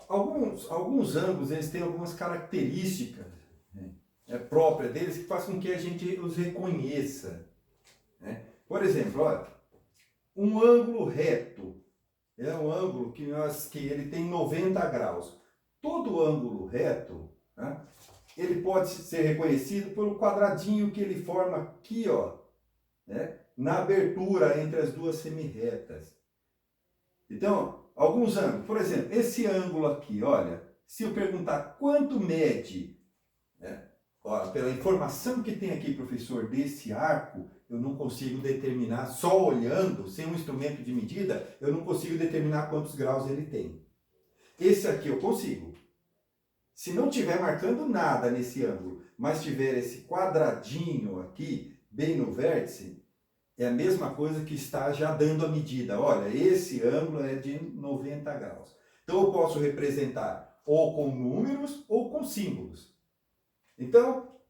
Alguns ângulos, eles têm algumas características, né, próprias deles que faz com que a gente os reconheça, né? Por exemplo, olha, um ângulo reto é um ângulo que ele tem 90 graus. Todo ângulo reto, né, ele pode ser reconhecido pelo quadradinho que ele forma aqui, ó, né, na abertura entre as duas semirretas. Então, alguns ângulos, por exemplo, esse ângulo aqui, olha, se eu perguntar quanto mede, né, ó, pela informação que tem aqui, professor, desse arco, eu não consigo determinar, só olhando, sem um instrumento de medida, eu não consigo determinar quantos graus ele tem. Esse aqui eu consigo. Se não tiver marcando nada nesse ângulo, mas tiver esse quadradinho aqui, bem no vértice, é a mesma coisa que está já dando a medida. Olha, esse ângulo é de 90 graus. Então eu posso representar ou com números ou com símbolos. Então,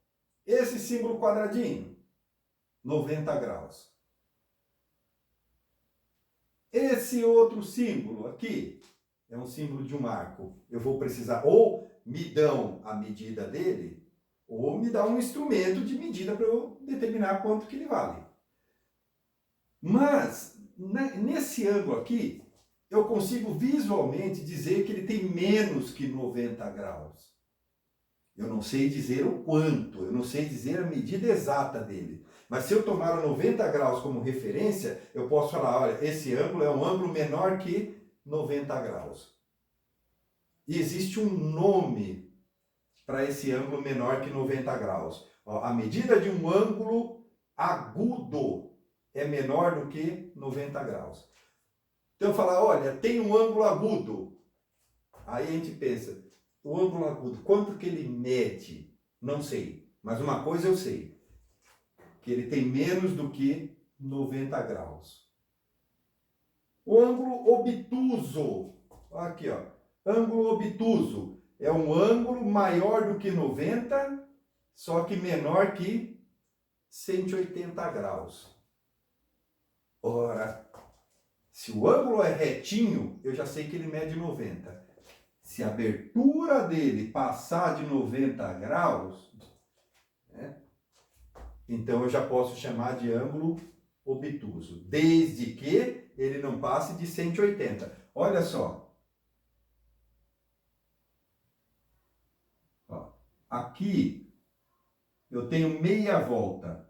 esse símbolo quadradinho, 90 graus. Esse outro símbolo aqui é um símbolo de um arco. Eu vou precisar ou me dão a medida dele, ou me dá um instrumento de medida para eu determinar quanto que ele vale. Mas, nesse ângulo aqui, eu consigo visualmente dizer que ele tem menos que 90 graus. Eu não sei dizer o quanto, eu não sei dizer a medida exata dele. Mas se eu tomar o 90 graus como referência, eu posso falar, olha, esse ângulo é um ângulo menor que 90 graus. E existe um nome para esse ângulo menor que 90 graus. Ó, a medida de um ângulo agudo é menor do que 90 graus. Então eu falo, olha, tem um ângulo agudo. Aí a gente pensa, o ângulo agudo, quanto que ele mede? Não sei. Mas uma coisa eu sei, que ele tem menos do que 90 graus. O ângulo obtuso, aqui ó, ângulo obtuso é um ângulo maior do que 90, só que menor que 180 graus. Ora, se o ângulo é retinho, eu já sei que ele mede 90. Se a abertura dele passar de 90 graus, né, então eu já posso chamar de ângulo obtuso, desde que ele não passe de 180. Olha só. Ó, aqui eu tenho meia volta.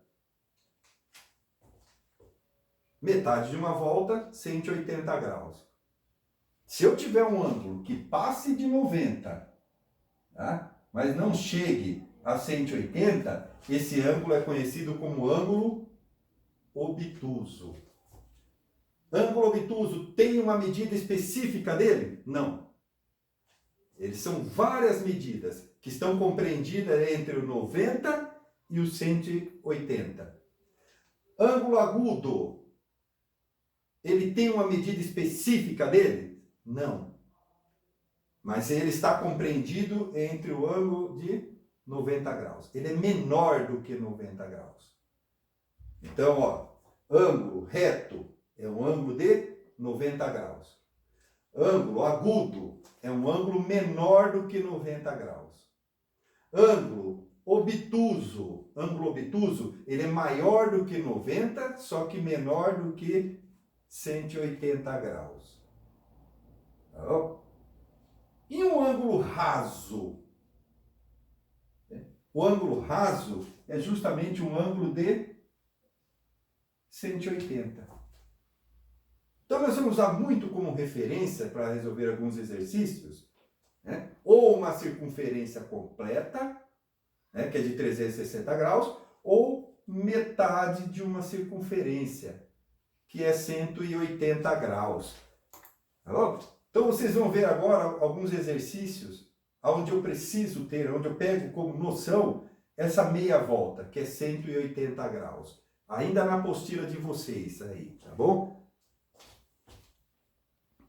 Metade de uma volta, 180 graus. Se eu tiver um ângulo que passe de 90, tá, mas não chegue a 180, esse ângulo é conhecido como ângulo obtuso. Ângulo obtuso tem uma medida específica dele? Não. Eles são várias medidas que estão compreendidas entre o 90 e o 180. Ângulo agudo, ele tem uma medida específica dele? Não. Mas ele está compreendido entre o ângulo de 90 graus. Ele é menor do que 90 graus. Então, ó, ângulo reto é um ângulo de 90 graus. Ângulo agudo é um ângulo menor do que 90 graus. Ângulo obtuso, ele é maior do que 90, só que menor do que 180 graus. Tá? E um ângulo raso? O ângulo raso é justamente um ângulo de 180. Então nós vamos usar muito como referência para resolver alguns exercícios, né, ou uma circunferência completa, né, que é de 360 graus, ou metade de uma circunferência, que é 180 graus. Tá bom? Então vocês vão ver agora alguns exercícios onde eu preciso ter, onde eu pego como noção essa meia volta, que é 180 graus. Ainda na apostila de vocês aí, tá bom?